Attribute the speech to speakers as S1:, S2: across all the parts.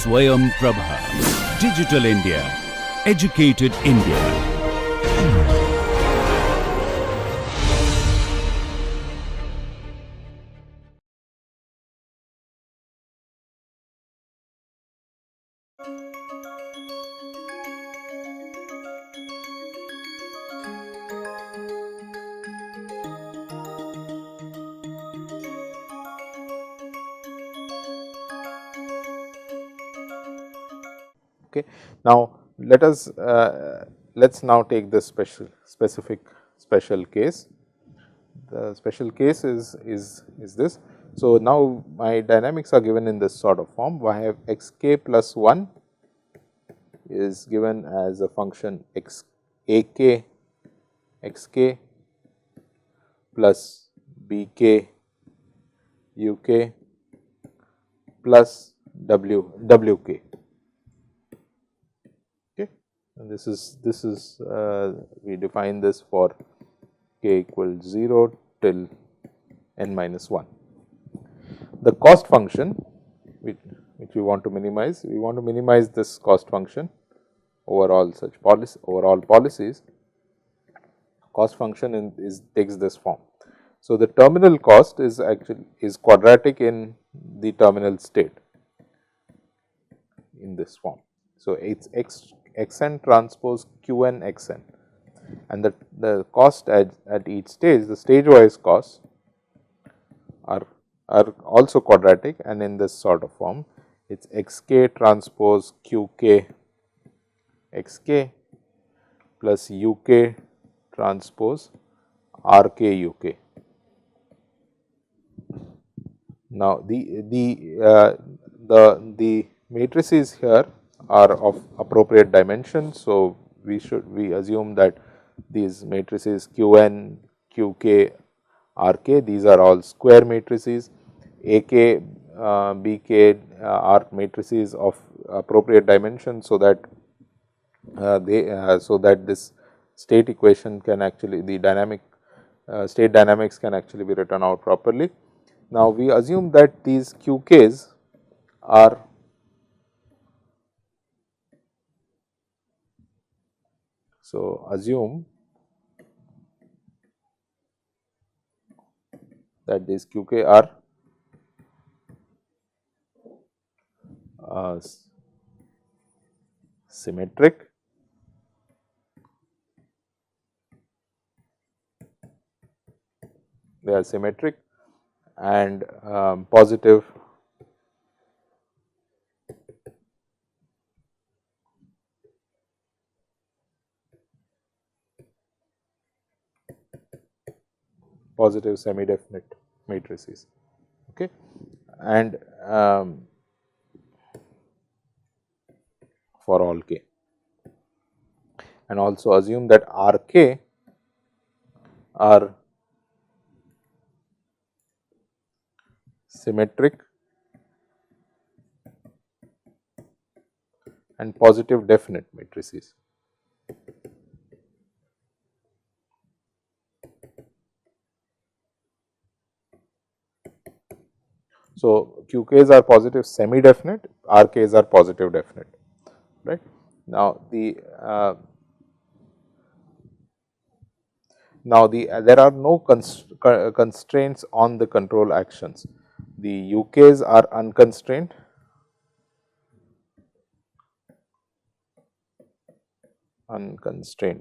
S1: Swayam Prabha. Digital India. Educated India.
S2: Okay. Now, let's now take this special case. The special case is this. So, now my dynamics are given in this sort of form. I have x k plus 1 is given as a function x a k x k plus b k u k plus w k. And this is we define this for k equals 0 till n minus 1. The cost function which we want to minimize this cost function over all such policies. Cost function takes this form. So, the terminal cost is quadratic in the terminal state in this form. So, it is x n transpose q n x n, and the cost at each stage, the stage wise costs are also quadratic, and in this sort of form it is x k transpose q k x k plus u k transpose r k u k. Now, the matrices here are of appropriate dimension. So, we assume that these matrices q n, q k, r k, these are all square matrices. A k, b k are matrices of appropriate dimension. So, that this state equation can actually, the state dynamics can actually be written out properly. Now, we assume that these q k's are assume that these q k are symmetric and positive semi-definite matrices, okay, and for all k, and also assume that R k are symmetric and positive definite matrices. So, q k's are positive semi definite, R k's are positive definite, right. Now, there are no constraints on the control actions. The u k's are unconstrained,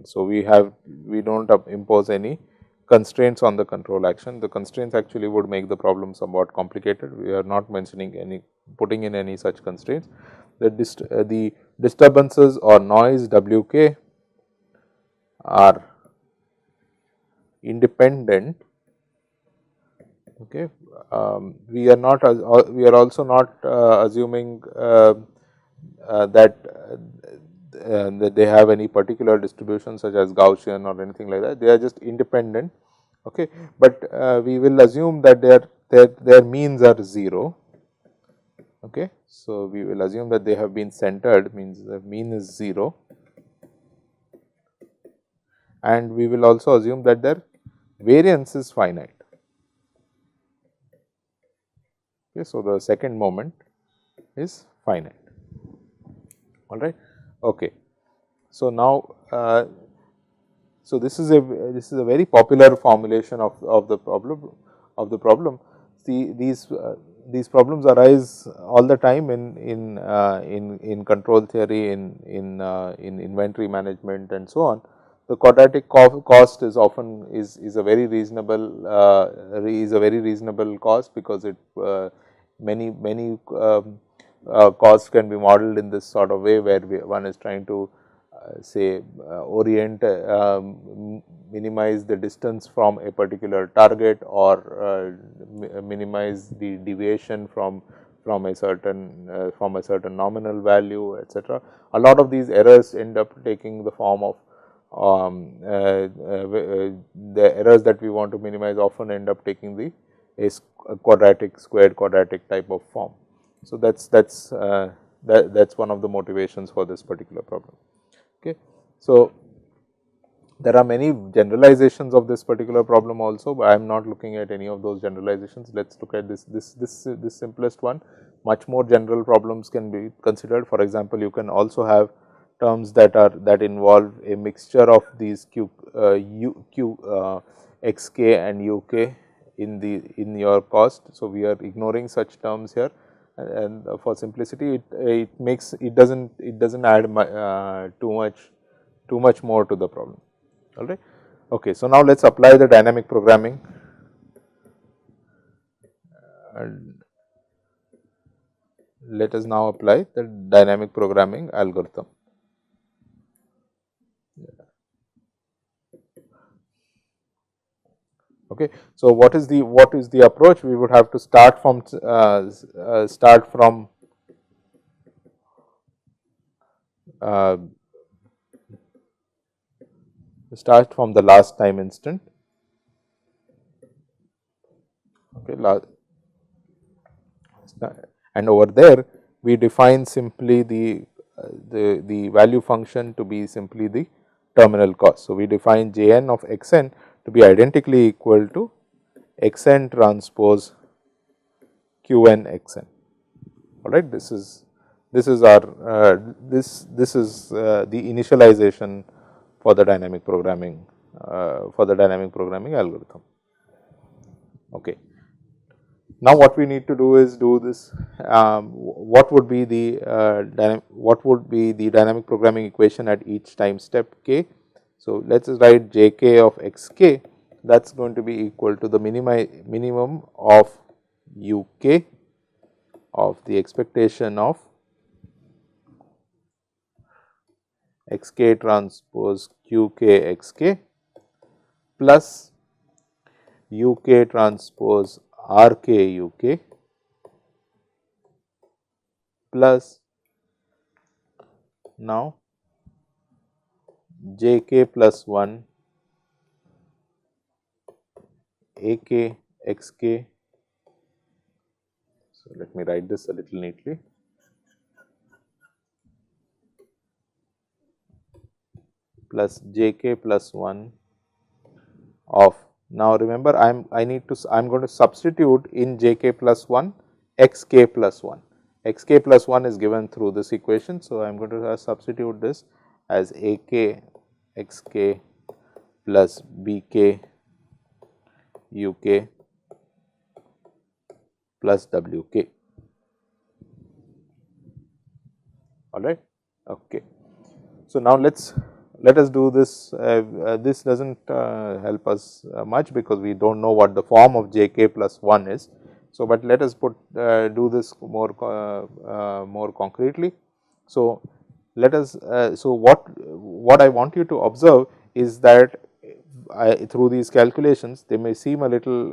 S2: So, we do not impose any constraints on the control action. The constraints actually would make the problem somewhat complicated. We are not putting in any such constraints. The disturbances or noise w k are independent. Okay. We are also not assuming that they have any particular distribution such as Gaussian or anything like that. They are just independent, okay. But we will assume that their means are 0, okay. So, we will assume that they have been centered, means the mean is 0, and we will also assume that their variance is finite. Okay. So, the second moment is finite. all right. Okay. So, now so this is a very popular formulation of the problem. See, these problems arise all the time in control theory, in inventory management and so on. The quadratic cost is often is a very reasonable cost, because it many costs can be modeled in this sort of way, where one is trying to say orient minimize the distance from a particular target, or minimize the deviation from a certain nominal value, etc. A lot of these errors end up taking the form of the errors that we want to minimize often end up taking the a quadratic, squared quadratic type of form. So, that's one of the motivations for this particular problem. Okay. So, there are many generalizations of this particular problem also, but I am not looking at any of those generalizations. Let us look at this simplest one. Much more general problems can be considered. For example, you can also have terms that involve a mixture of these xk and uk in your cost. So, we are ignoring such terms here, and for simplicity it doesn't add too much more to the problem. All right. Okay. So, now let us apply the dynamic programming, and let us now apply the dynamic programming algorithm. Okay. So, what is the approach? We would have to start from the last time instant. Okay, and over there we define simply the value function to be simply the terminal cost. So, we define Jn of xn to be identically equal to xn transpose qn xn. All right, this is our this is the initialization for the dynamic programming algorithm. Okay. Now, what we need to do is do this. What would be the dynamic programming equation at each time step k? So, let us write jk of xk, that is going to be equal to the minimum of uk of the expectation of xk transpose qk xk plus uk transpose rk uk plus now jk plus 1 ak xk. So, let me write this a little neatly. Plus jk plus 1 of, now remember I am going to substitute in jk plus 1 xk plus 1. Xk plus 1 is given through this equation. So, I am going to substitute this as ak xk plus bk uk plus wk. All right. Okay. So, now let us do this. This does not help us much, because we do not know what the form of jk plus 1 is. So, but let us do this more concretely. So, let us so what I want you to observe is that through these calculations, they may seem a little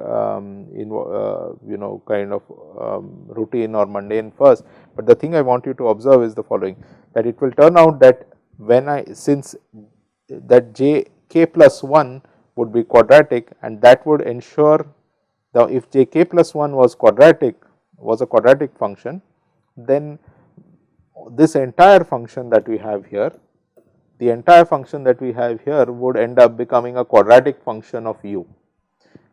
S2: kind of routine or mundane first, but the thing I want you to observe is the following, that it will turn out that since that jk plus 1 would be quadratic, and that would ensure that if jk plus 1 was a quadratic function, then this entire function that we have here, would end up becoming a quadratic function of u.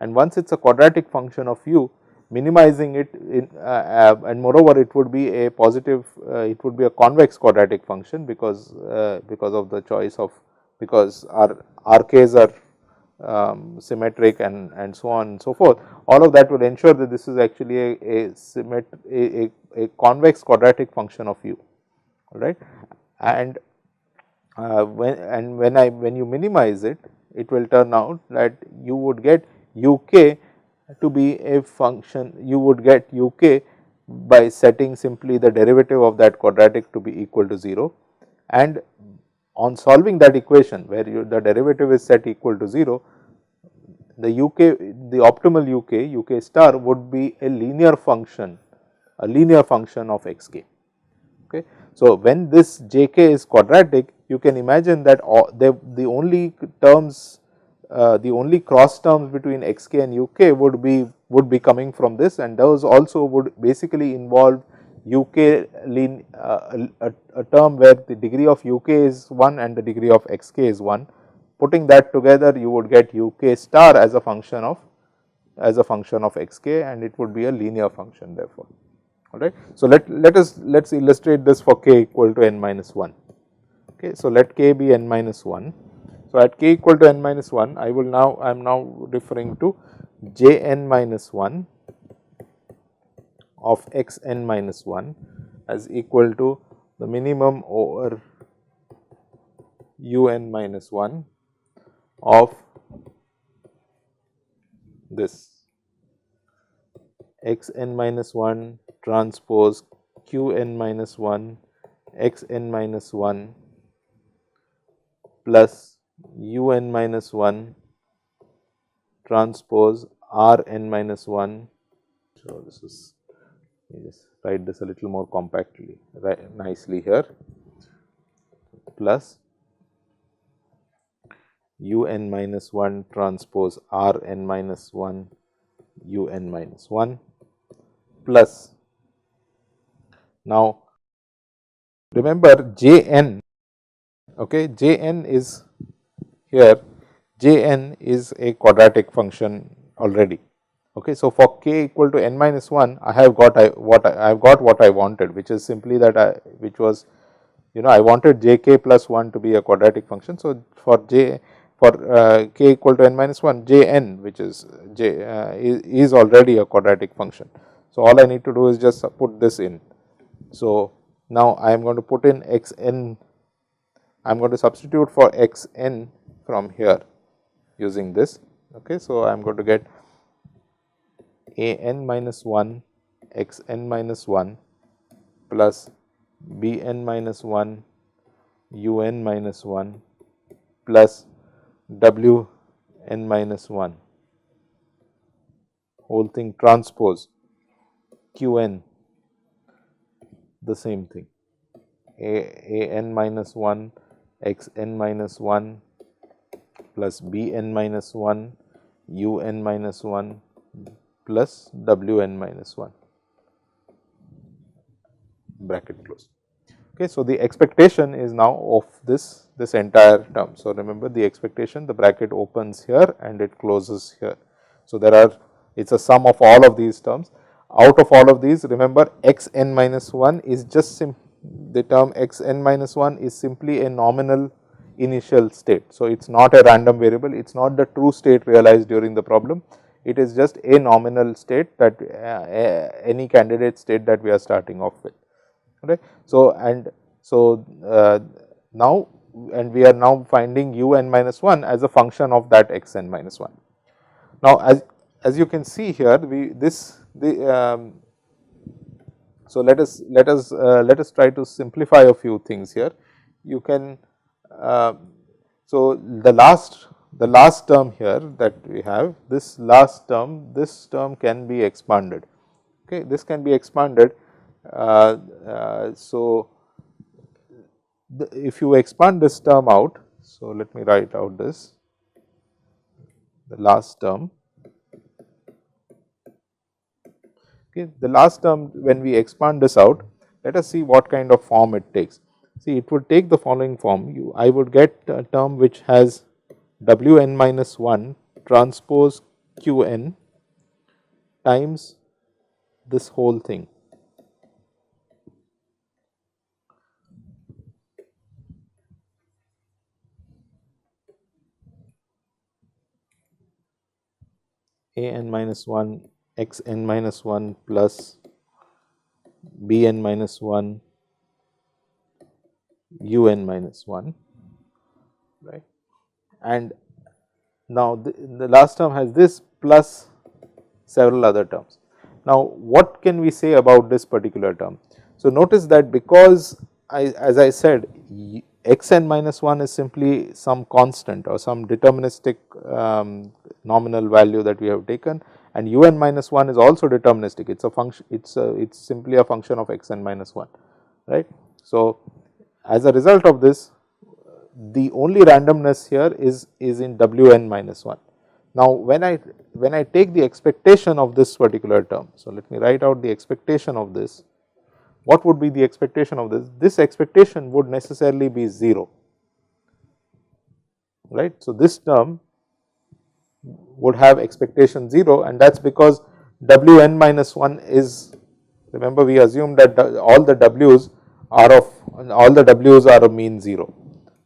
S2: And once it is a quadratic function of u, minimizing it in, and moreover it would be a positive, it would be a convex quadratic function, because of the choice of, because our RKs are symmetric and so on and so forth. All of that will ensure that this is actually a convex quadratic function of u, all right. And when you minimize it, it will turn out that you would get uk to be a function, you would get uk by setting simply the derivative of that quadratic to be equal to 0, and on solving that equation where the derivative is set equal to 0, the uk, the optimal uk star would be a linear function of xk. Okay. So, when this jk is quadratic, you can imagine that the only terms, the only cross terms between xk and uk would be coming from this, and those also would basically involve uk a term where the degree of uk is 1 and the degree of xk is 1. Putting that together, you would get uk star as a function of xk, and it would be a linear function therefore. All right. So, let's illustrate this for k equal to n minus 1. Okay. So, let k be n minus 1. So, at k equal to n minus 1, I am now referring to j n minus 1 of x n minus 1 as equal to the minimum over u n minus 1 of this x n minus 1 transpose q n minus 1 x n minus 1 plus u n minus 1 transpose r n minus 1. So, this is, let me just write this a little more compactly, nicely here, plus u n minus 1 transpose r n minus 1 u n minus 1 plus, now remember j n, okay, j n is here, j n is a quadratic function already. Okay. So, for k equal to n minus 1, I have got what I wanted, which is simply that I wanted j k plus 1 to be a quadratic function. So, for k equal to n minus 1, j n, which is is already a quadratic function. So, all I need to do is just put this in. So, now I am going to put in x n, I am going to substitute for x n from here using this. Okay. So, I am going to get a n minus 1 x n minus 1 plus b n minus 1 u n minus 1 plus w n minus 1 whole thing transpose q n, the same thing, a n minus 1 x n minus 1 plus b n minus 1 u n minus 1 plus w n minus 1, bracket close. Okay. So, the expectation is now of this entire term. So, remember the expectation, the bracket opens here and it closes here. So, it is a sum of all of these terms. Out of all of these, remember x n minus 1 is just the term x n minus 1 is simply a nominal initial state. So, it is not a random variable, it is not the true state realized during the problem, it is just a nominal state that any candidate state that we are starting off with. Okay. So, now we are now finding u n minus 1 as a function of that x n minus 1. Now, as you can see here, so let us try to simplify a few things here. You can so the last term here that we have, this term can be expanded. Okay, this can be expanded. So, if you expand this term out, so let me write out this, the last term. Okay, the last term, when we expand this out, let us see what kind of form it takes. See, it would take the following form. I would get a term which has w n minus 1 transpose q n times this whole thing. A n minus 1 x n minus 1 plus b n minus 1 u n minus 1, right. And now the last term has this plus several other terms. Now, what can we say about this particular term? So, notice that because as I said, x n minus 1 is simply some constant or some deterministic nominal value that we have taken, and u n minus 1 is also deterministic. It is a function, it's simply a function of x n minus 1, right. So, as a result of this, the only randomness here is in w n minus 1. Now, when I take the expectation of this particular term, so let me write out the expectation of this. What would be the expectation of this? This expectation would necessarily be 0, right. So, this term would have expectation 0, and that is because w n minus 1 is, remember we assumed that all the w's are of mean 0.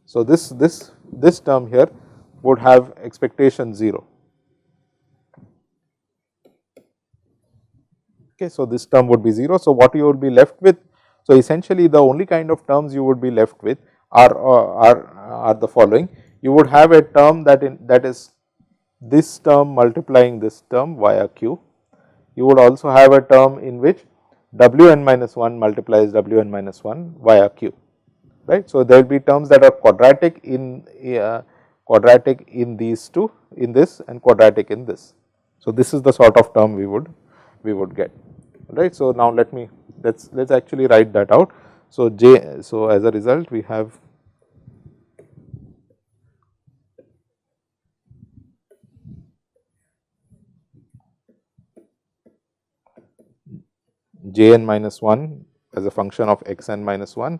S2: So, this term here would have expectation 0. Okay, so this term would be 0. So, what you would be left with? So, essentially the only kind of terms you would be left with are the following. You would have a term that is this term multiplying this term via q. You would also have a term in which w n minus 1 multiplies w n minus 1 via q, right. So, there will be terms that are quadratic in these two, in this, and quadratic in this. So, this is the sort of term we would get, right. So, now let's actually write that out. So, so as a result we have j n minus 1 as a function of x n minus 1,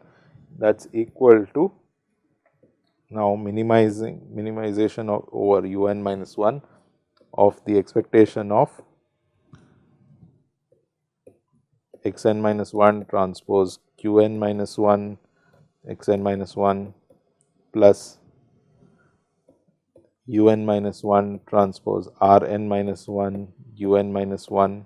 S2: that is equal to, now minimization of over u n minus 1 of the expectation of x n minus 1 transpose q n minus 1 x n minus 1 plus u n minus 1 transpose r n minus 1 u n minus 1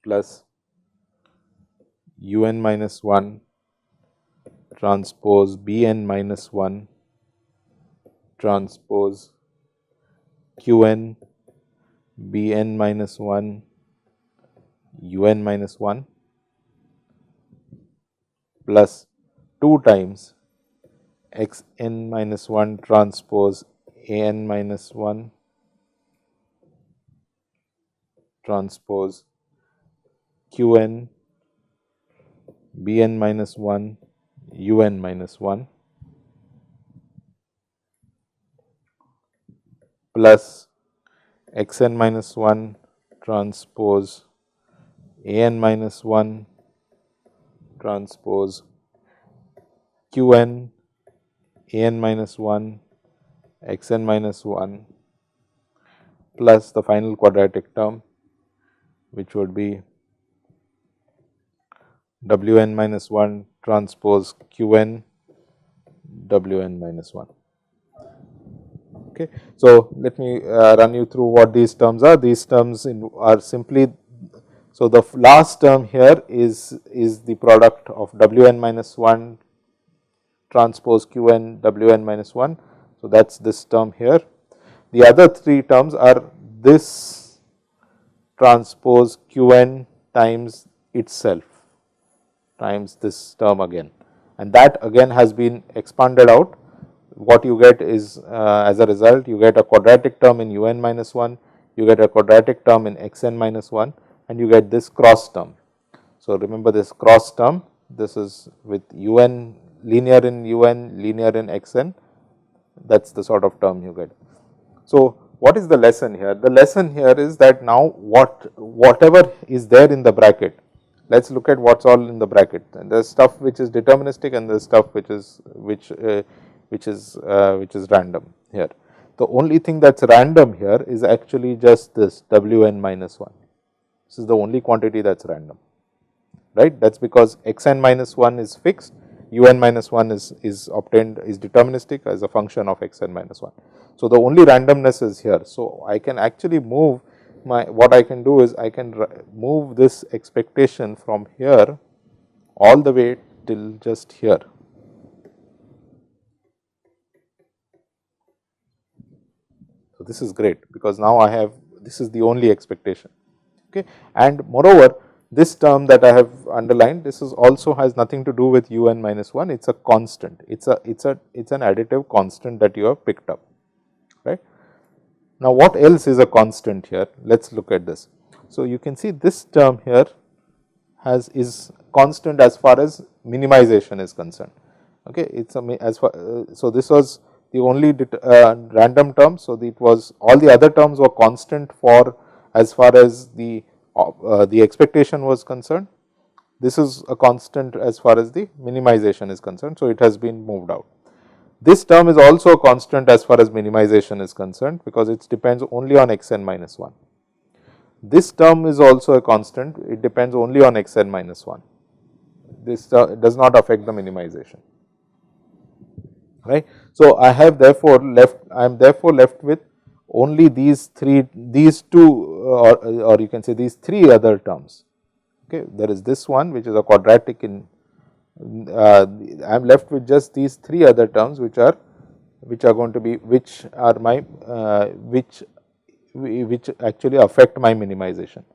S2: plus u n minus 1 transpose b n minus 1 transpose q n b n minus 1 u n minus 1 plus 2 times x n minus 1 transpose a n minus 1 transpose q n b n minus 1 u n minus 1 plus x n minus 1 transpose a n minus 1 transpose q n a n minus 1 x n minus 1 plus the final quadratic term, which would be w n minus 1 transpose q n w n minus 1. Okay. So, let me run you through what these terms are. These terms are simply, so the last term here is the product of w n minus 1 transpose q n w n minus 1. So, that is this term here. The other three terms are this transpose q n times itself times this term again, and that again has been expanded out. What you get is as a result you get a quadratic term in u n minus 1, you get a quadratic term in x n minus 1, and you get this cross term. So, remember this cross term, this is with u n linear in u n, linear in x n, that is the sort of term you get. So, what is the lesson here? The lesson here is that now whatever is there in the bracket, Let us look at what is all in the bracket. And there is stuff which is deterministic and there is stuff which is random here. The only thing that is random here is actually just this Wn minus 1. This is the only quantity that is random, right. That is because xn minus 1 is fixed, un minus 1 is obtained, is deterministic as a function of xn minus 1. So, the only randomness is here. So, I can actually move what I can do is I can move this expectation from here all the way till just here. So, this is great because now I have, this is the only expectation, okay. And moreover, this term that I have underlined, this is also has nothing to do with un minus 1, it is a constant, it is an additive constant that you have picked up, right. Now, what else is a constant here? Let us look at this. So, you can see this term here is constant as far as minimization is concerned, okay. It is so this was the only random term. So, it was all the other terms were constant for as far as the expectation was concerned. This is a constant as far as the minimization is concerned. So, it has been moved out. This term is also a constant as far as minimization is concerned, because it depends only on xn minus 1. This term is also a constant, it depends only on xn minus 1. This does not affect the minimization, right. So, I am therefore left with only these two or you can say these three other terms, okay. There is this one which is a quadratic in I am left with just these three other terms which are going to be which actually affect my minimization.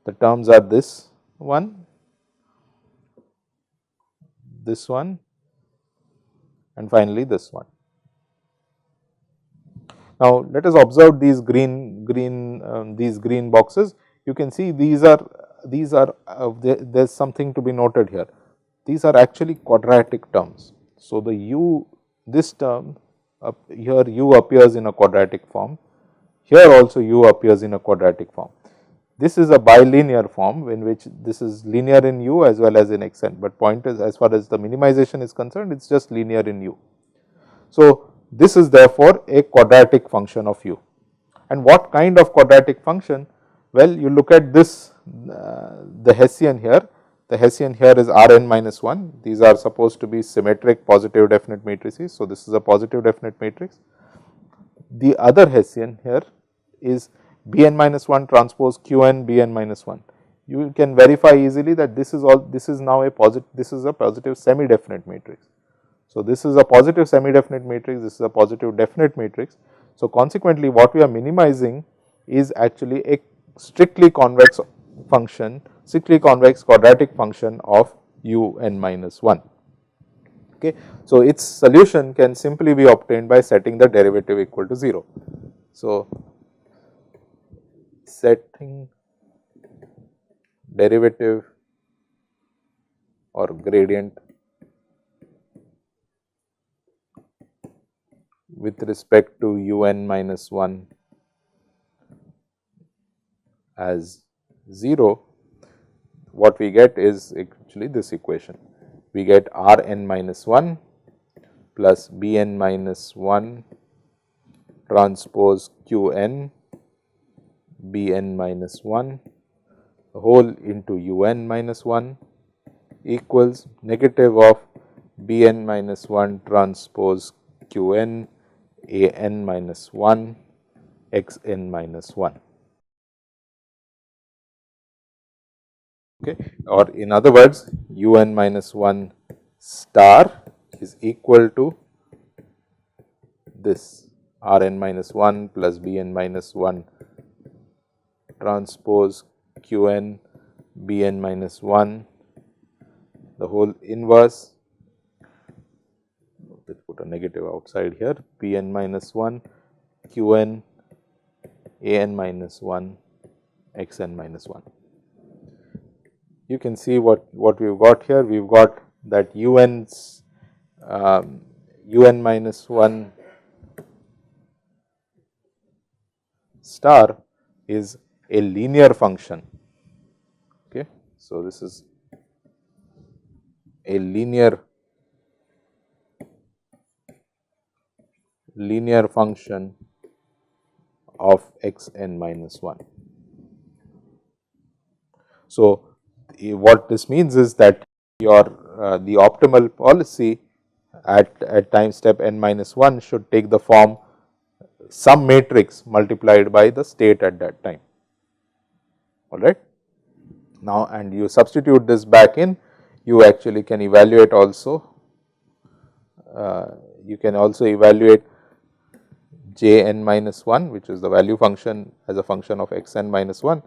S2: The terms are this one, and finally this one. Now, let us observe these green boxes. You can see these are there is something to be noted here. These are actually quadratic terms. So, this term here u appears in a quadratic form, here also u appears in a quadratic form. This is a bilinear form in which this is linear in u as well as in xn, but point is, as far as the minimization is concerned, it is just linear in u. So, this is therefore a quadratic function of u. And what kind of quadratic function? Well, you look at this the Hessian here. The Hessian here is Rn minus 1. These are supposed to be symmetric positive definite matrices. So, this is a positive definite matrix. The other Hessian here is Bn minus 1 transpose Qn Bn minus 1. You can verify easily that this is now a positive semi definite matrix. So, this is a positive semi definite matrix, this is a positive definite matrix. So, consequently, what we are minimizing is actually a strictly convex function, strictly convex quadratic function of un minus 1. Okay. So, its solution can simply be obtained by setting the derivative equal to 0. So, setting derivative or gradient with respect to un minus 1 as 0, what we get is actually this equation. We get Rn minus 1 plus Bn minus 1 transpose Qn Bn minus 1 the whole into un minus 1 equals negative of Bn minus 1 transpose Qn An minus 1 Xn minus 1. Okay. Or in other words, un minus 1 star is equal to this Rn minus 1 plus Bn minus 1 transpose Qn Bn minus 1 the whole inverse. Let us put a negative outside here, Bn minus 1 Qn An minus 1 Xn minus 1. You can see what we have got here. We have got that un minus 1 star is a linear function. Okay. So, this is a linear function of x n minus 1. So, what this means is that your the optimal policy at time step n minus 1 should take the form some matrix multiplied by the state at that time, alright. Now, and you substitute this back in, you actually can evaluate also, you can also evaluate j n minus 1, which is the value function as a function of x n minus 1,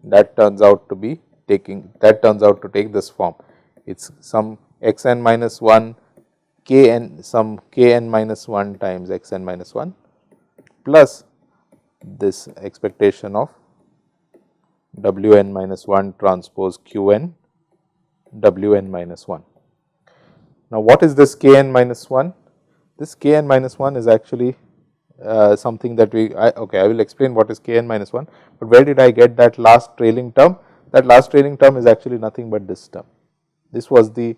S2: that turns out to be to take this form. It is some x n minus 1 k n, some k n minus 1 times x n minus 1 plus this expectation of w n minus 1 transpose q n w n minus 1. Now, what is this k n minus 1? This k n minus 1 is actually something that I will explain what is k n minus 1, but where did I get that last trailing term? That last trailing term is actually nothing but this term. This was the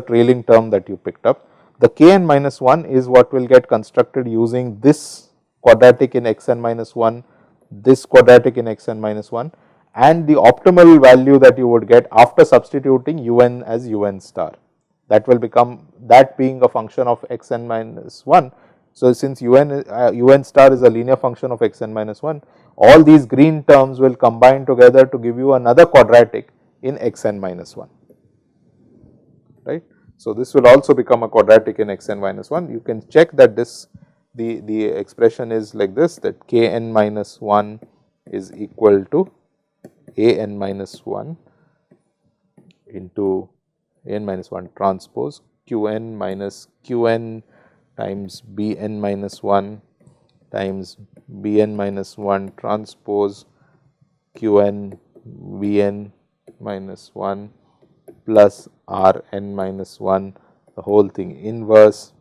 S2: trailing term that you picked up. The k n minus 1 is what will get constructed using this quadratic in x n minus 1, this quadratic in x n minus 1, and the optimal value that you would get after substituting u n as u n star. That will become, that being a function of x n minus 1. So, since u n star is a linear function of x n minus 1, all these green terms will combine together to give you another quadratic in x n minus 1, right. So, this will also become a quadratic in x n minus 1. You can check that this, the expression is like this, that k n minus 1 is equal to a n minus 1 into a n minus 1 transpose q n minus q n times b n minus 1 times b n minus 1 transpose q n b n minus 1 plus r n minus 1, the whole thing inverse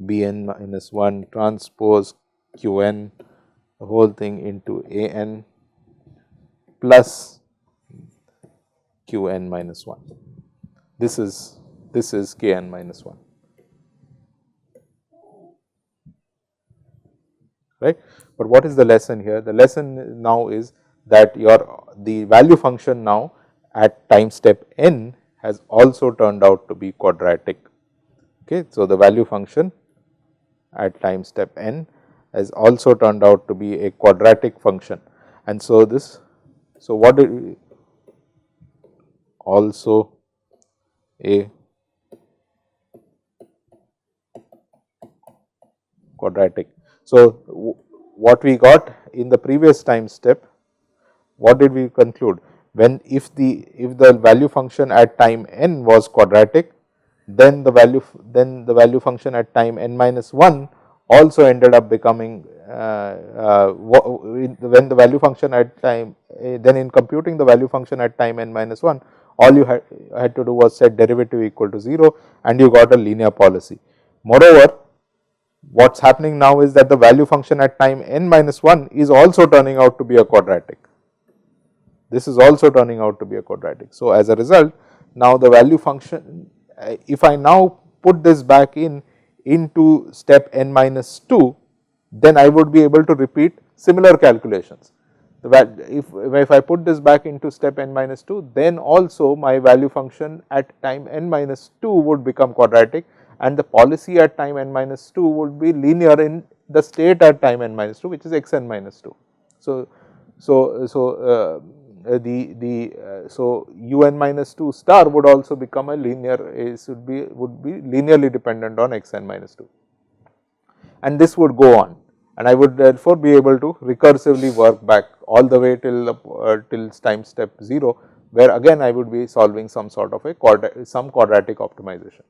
S2: b n minus 1 transpose q n, the whole thing into a n plus q n minus 1. This is k n minus 1. Right. But what is the lesson here? The lesson now is that the value function now at time step n has also turned out to be quadratic. Okay. So, the value function at time step n has also turned out to be a quadratic function, and so what did also a quadratic. So, what we got in the previous time step, what did we conclude? When if the value function at time n was quadratic, then the value function at time n minus 1 also ended up becoming when the value function at time then in computing the value function at time n minus 1, all you had to do was set derivative equal to 0 and you got a linear policy. Moreover, what is happening now is that the value function at time n minus 1 is also turning out to be a quadratic. This is also turning out to be a quadratic. So, as a result, now the value function, if I now put this back into step n minus 2, then I would be able to repeat similar calculations. If I put this back into step n minus 2, then also my value function at time n minus 2 would become quadratic, and the policy at time n minus 2 would be linear in the state at time n minus 2, which is x n minus 2. So, u n minus 2 star would also become a linear, would be linearly dependent on x n minus 2, and this would go on, and I would therefore be able to recursively work back all the way till time step 0, where again I would be solving some sort of some quadratic optimization.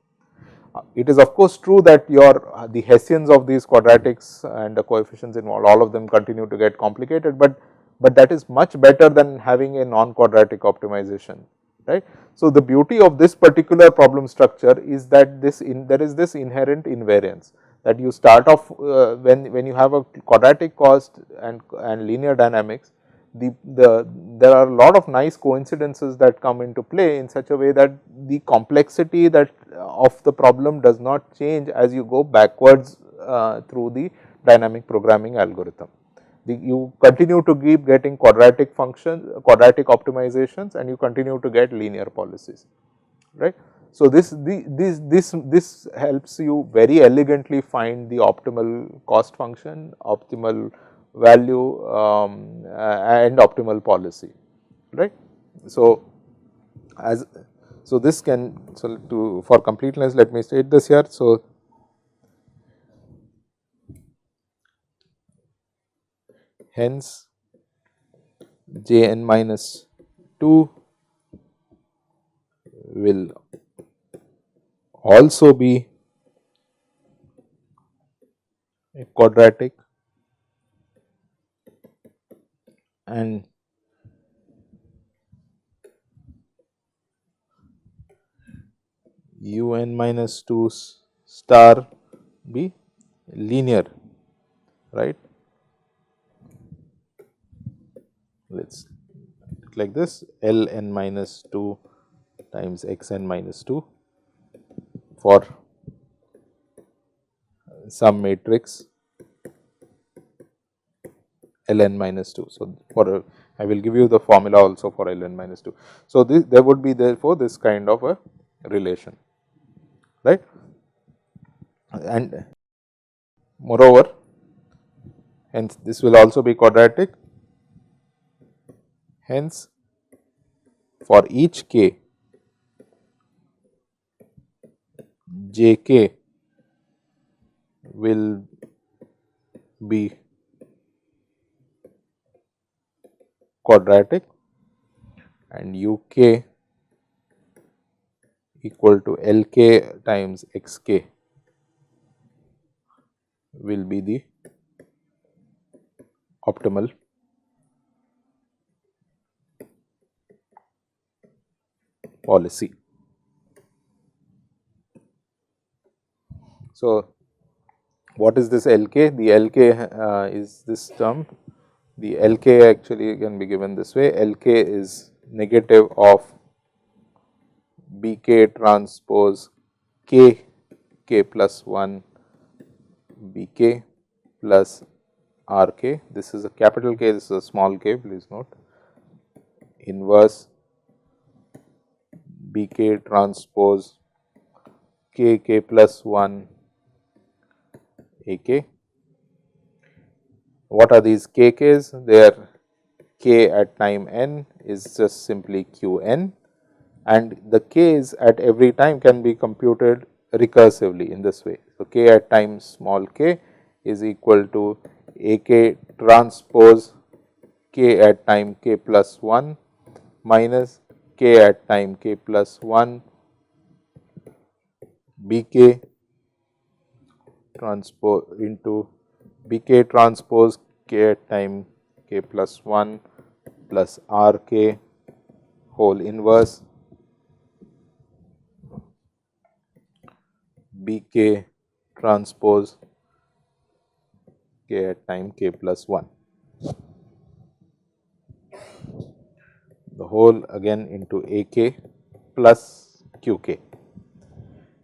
S2: It is of course true that the Hessians of these quadratics and the coefficients involved, all of them continue to get complicated, but that is much better than having a non-quadratic optimization, right. So, the beauty of this particular problem structure is that there is this inherent invariance, that you start off when you have a quadratic cost and linear dynamics, there are a lot of nice coincidences that come into play in such a way that the complexity that of the problem does not change as you go backwards through the dynamic programming algorithm. You continue to keep getting quadratic functions, quadratic optimizations, and you continue to get linear policies, right. So, this helps you very elegantly find the optimal cost function, optimal value and optimal policy, right. So, this can, for completeness let me state this here. So, hence j n minus 2 will also be a quadratic, and u n minus 2 star be linear, right. Let us like this, L n minus 2 times x n minus 2 for some matrix L n minus 2. So, for I will give you the formula also for L n minus 2. So, there would be therefore this kind of a relation, right, and moreover hence this will also be quadratic. Hence, for each k j k will be quadratic and u k equal to L k times x k will be the optimal policy. So, what is this L k? The L k is this term. The L k actually can be given this way. L k is negative of B k transpose k, k plus 1 B k plus R k. This is a capital K, this is a small k, please note, inverse B k transpose k, k plus 1 A k. What are these k k's? Their k at time n is just simply q n, and the k's at every time can be computed recursively in this way. So, k at time small k is equal to A k transpose k at time k plus 1 minus k at time k plus 1 B k transpose into B k transpose k at time k plus 1 plus R k whole inverse B k transpose k at time k plus 1. The whole again into A k plus q k.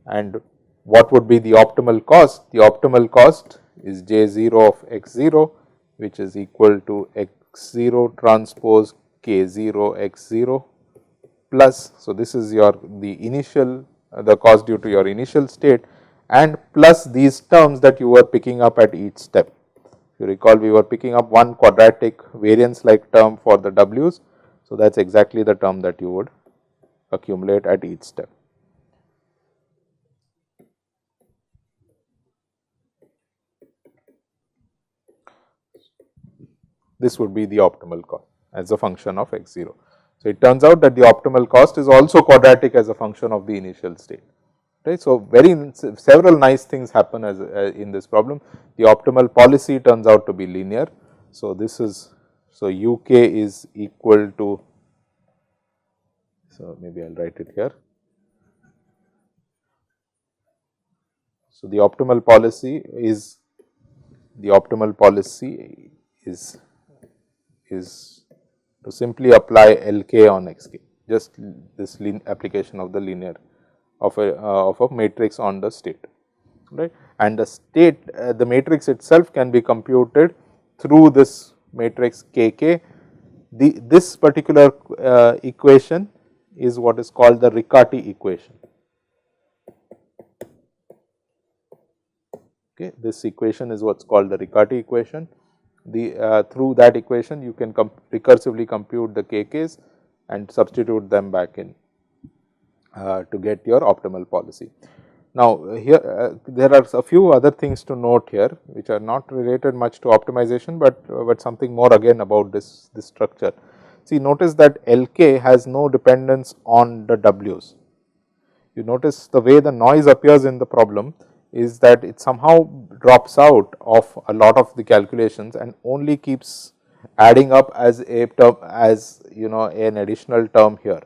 S2: And what would be the optimal cost? The optimal cost is j 0 of x 0, which is equal to x 0 transpose k 0 x 0 plus. So, this is your the initial the cost due to your initial state, and plus these terms that you were picking up at each step. If you recall, we were picking up one quadratic variance like term for the w's. So, that is exactly the term that you would accumulate at each step. This would be the optimal cost as a function of x 0. So, it turns out that the optimal cost is also quadratic as a function of the initial state, right. So, several nice things happen as in this problem. The optimal policy turns out to be linear. So, this is, so u k is equal to, so maybe I will write it here. So, the optimal policy is to simply apply Lk on Xk, just this application of the linear of a matrix on the state, right. And the state, the matrix itself can be computed through this matrix Kk. This particular equation is what is called the Riccati equation. Okay, this equation is what is called the Riccati equation. Through that equation you can recursively compute the Kks and substitute them back in to get your optimal policy. Now, here there are a few other things to note here which are not related much to optimization, but something more again about this structure. See, notice that Lk has no dependence on the Ws. You notice the way the noise appears in the problem is that it somehow drops out of a lot of the calculations and only keeps adding up as a term, as an additional term here.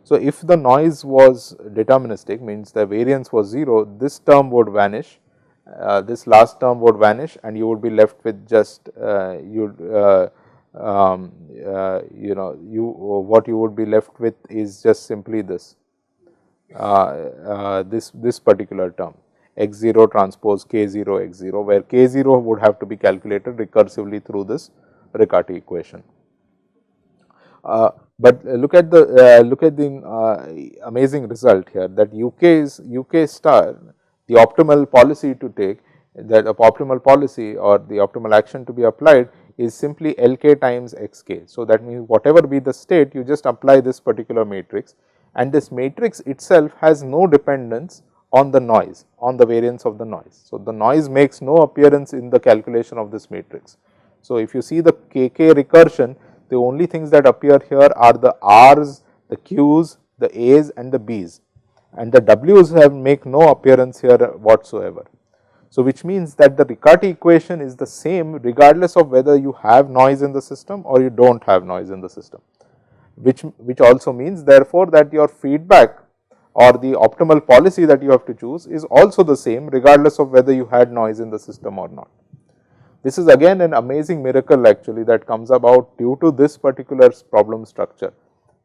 S2: So, if the noise was deterministic, means the variance was 0, this term would vanish, this last term would vanish, and you would be left with just what you would be left with is just simply this this particular term x0 transpose k0 x0, where k0 would have to be calculated recursively through this Riccati equation. But look at the amazing result here, that UK star, the optimal policy to take, that the optimal policy or the optimal action to be applied is simply Lk times Xk. So, that means whatever be the state, you just apply this particular matrix, and this matrix itself has no dependence on the noise, on the variance of the noise. So, the noise makes no appearance in the calculation of this matrix. So, if you see the Kk recursion, the only things that appear here are the R's, the Q's, the A's and the B's, and the W's make no appearance here whatsoever. So, which means that the Riccati equation is the same regardless of whether you have noise in the system or you do not have noise in the system, which also means therefore that your feedback or the optimal policy that you have to choose is also the same regardless of whether you had noise in the system or not. This is again an amazing miracle actually that comes about due to this particular problem structure.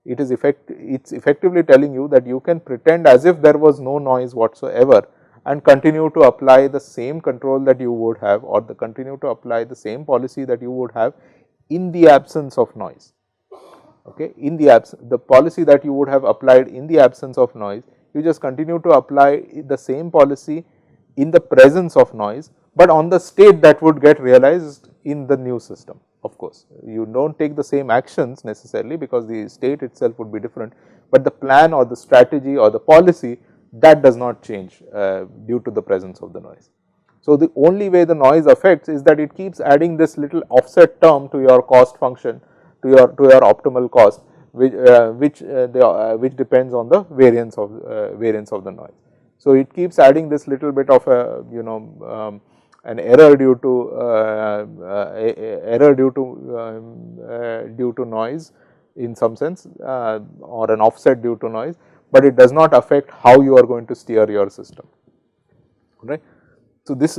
S2: It is effectively telling you that you can pretend as if there was no noise whatsoever and continue to apply the same control that you would have, or continue to apply the same policy that you would have in the absence of noise. Okay, in the policy that you would have applied in the absence of noise, you just continue to apply the same policy in the presence of noise, but on the state that would get realized in the new system. Of course, you do not take the same actions necessarily because the state itself would be different, but the plan or the strategy or the policy, that does not change due to the presence of the noise. So, the only way the noise affects is that it keeps adding this little offset term to your cost function, to your optimal cost, which depends on the variance of the noise. So, it keeps adding this little bit of a an error due to noise in some sense, or an offset due to noise, but it does not affect how you are going to steer your system, right. So, this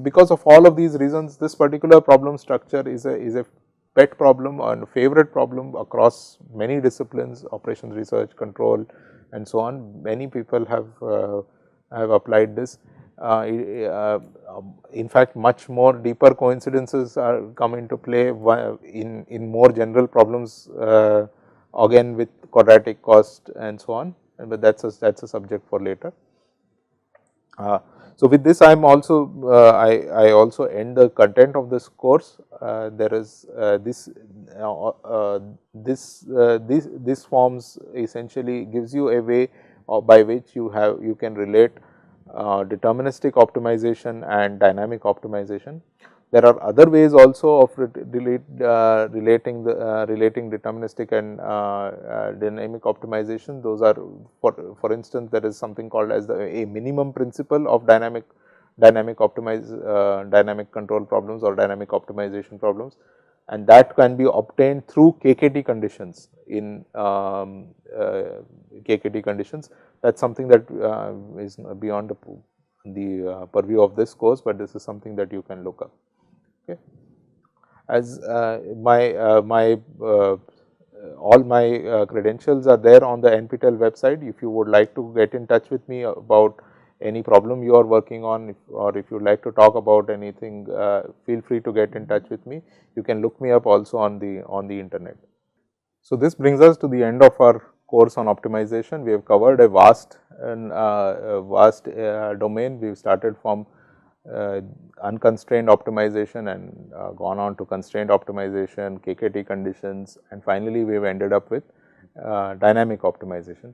S2: because of all of these reasons, this particular problem structure is a pet problem and favorite problem across many disciplines, operations research, control and so on. Many people have applied this. In fact, much more deeper coincidences are come into play in more general problems, again with quadratic cost and so on, but that's a subject for later. So, with this I am also I also end the content of this course. There is this forms essentially gives you a way by which you can relate deterministic optimization and dynamic optimization. There are other ways also of relating deterministic and dynamic optimization. Those are, for instance, there is something called as a minimum principle of dynamic control problems or dynamic optimization problems, and that can be obtained through KKT conditions in KKT conditions. That is something that is beyond the purview of this course, but this is something that you can look up. Okay. as my all my credentials are there on the NPTEL website. If you would like to get in touch with me about any problem you are working on, or if you would like to talk about anything, feel free to get in touch with me. You can look me up also on the internet. So, this brings us to the end of our course on optimization. We have covered a vast domain. We have started from unconstrained optimization and gone on to constrained optimization, KKT conditions, and finally, we have ended up with dynamic optimization.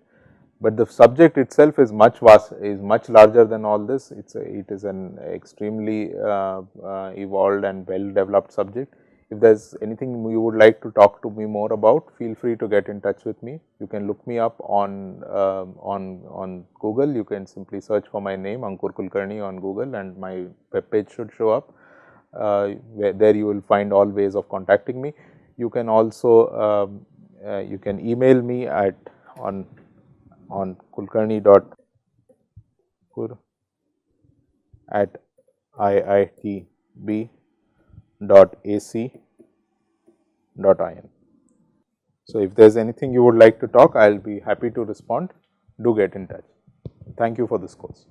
S2: But the subject itself is much vast, is much larger than all this. It is an extremely evolved and well developed subject. If there is anything you would like to talk to me more about, feel free to get in touch with me. You can look me up on Google. You can simply search for my name, Ankur Kulkarni, on Google, and my web page should show up. There you will find all ways of contacting me. You can also you can email me at on kulkarni.kur at iitb.ac.in. So, if there is anything you would like to talk, I will be happy to respond. Do get in touch. Thank you for this course.